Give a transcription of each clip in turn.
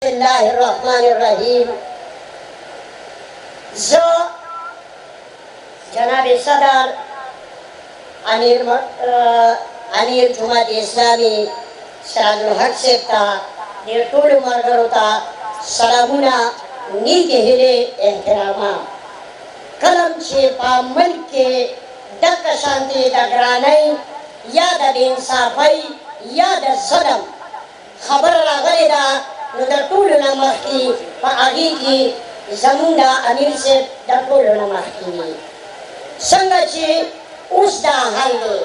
الله الرحمن الرحیم. جناب صدر امیر جماعت اسلامی سراج الحق صاحب ته د ټولو ملګرو ته سلامونه، نیکې هیلې، احترامات. کلم چې په ملک کې دغه شانتې د ګرانۍ یا د بې انصافۍ یا د ظلم خبره راغلې ده، نو د ټولو نه مخکې په هغې کې زمونږ د امیر صاحب د ټولو نه مخکې وي. څنګه چې اوس دا حال دی.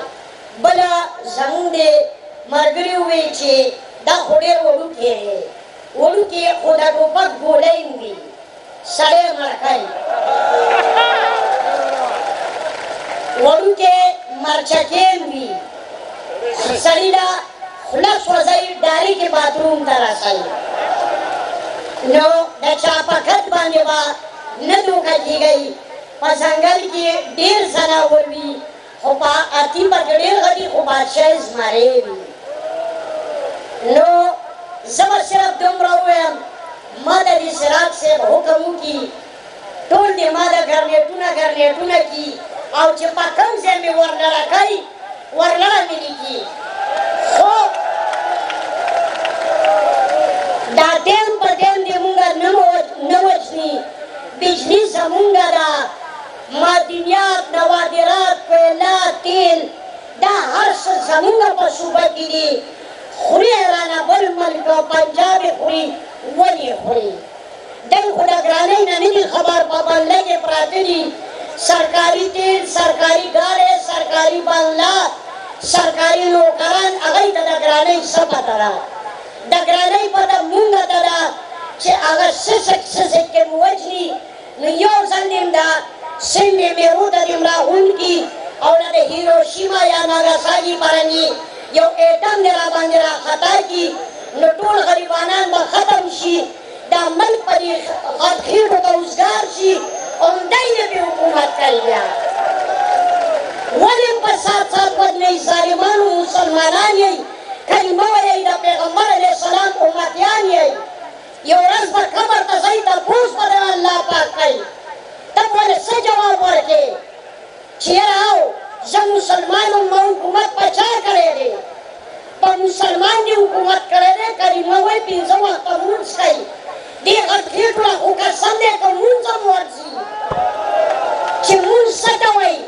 بله زمونږ د ملګري وویل چې دا خو ډېر وړوکی دی، وړوکی خو د ټوپک ګولۍ وي، سړی مړ کوي. وړوکی مرچکین وي، سړي له خوله سوځوي، ډارېکې باتروم ته رسوي. نو د چا په کټ باندې به نه دوکه کېږئ. په ځنګل کې ډېر ځناور وي، خو په اتي به ډېر غټي، خو بادشاهي زمری وي. نو زه به صرف دومره ووایم، ما د دې سراج صاحب حکم وکړي، ټول دې ما د ګرنېټونه کي، او چې په کوم ځای مې ورلړه کوي ورلړه مې نه کي. خو دا ټیم په ټیم دې مونږه نه وچني. بجلي زمونږه ده، معدنیات، نوادرات، کویله، تیل، دا هر څه زمونږه په صوبه کې دي. خوري رانه بل ملک او پنجاب یې خوري، ولې خوري؟ دی خو د ګرانۍ نه نه دي خبر، په بنګله کې پراته دي. سرکاري تیل، سرکاري ګاډۍ، سرکاري بنګله، سرکاري نوکران، هغوی ته د ګرانۍ څه پته ده؟ د ګرانۍ پته مونږ ته ده چې هغه څه کې مو وجني. نو یو ځل دې دا سند میرو ته دې راغونډ کړي، او د هیروشیما یا ناګاساکي پرنګي یو ایټم دې راباندې راخطا کړي، نو ټول غریبانان به ختم شي، دا ملک په دې خټخېټو ته وزګار شي، عمدی نه پې حکومت کوي. بیا ولې په سات بدلوي؟ ظالمانو مسلمانان یئ، کلمه ویئ، د پیغمبر علیه السلام امتیان یئ. یو ورځ به قبر ته ځئ، تپوس به د الله پاک کوي. ته به ولې څه جواب ورکړې چې یاره او زه مسلمان یم، ما حکومت په چا کړی دی؟ په مسلمان دې حکومت کړی دی. کلمه وایي، پنځه وخته لمونځ کوي، دې غټخېټو له خو قسم دی که لمونځ هم ورځي. چې لمونځ څه ته وایي،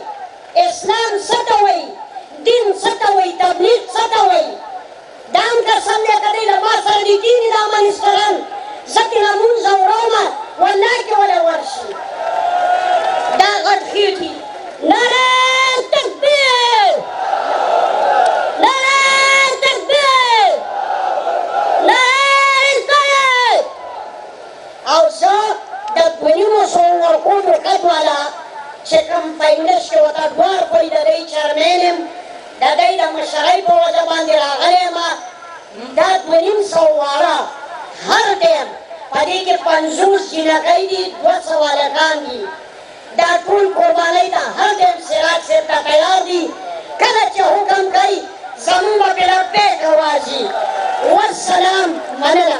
اسلام څه ته وایي، دین څه ته وایي، تبلیغ څه ته وایي، دا هم قسم دی که دی له ما سره دې کېني دا منستران، زه ترې لمونځ اورومه، والله کې وله ورشي. دا غټخېټي نعره تکبیر، نعره تکبیر، نعره حکایت. او زه د 2.5 ورکوټو قد والا چې کوم په انګلیس کې ورته ډوار کوي، د دی چیرمین یم، د دی د مشرۍ په وجه باندې راغلی یم. دا 2.5 واړه هر ټیم په دې کې 50 جنکۍ دي، 200 هلکان دي. دا ټول قربانۍ ته هر ټیم سراج صاحب ته تیار دي. کله چې حکم کوي زمونږ به پرې لبیک اواز وي. والسلام، مننه.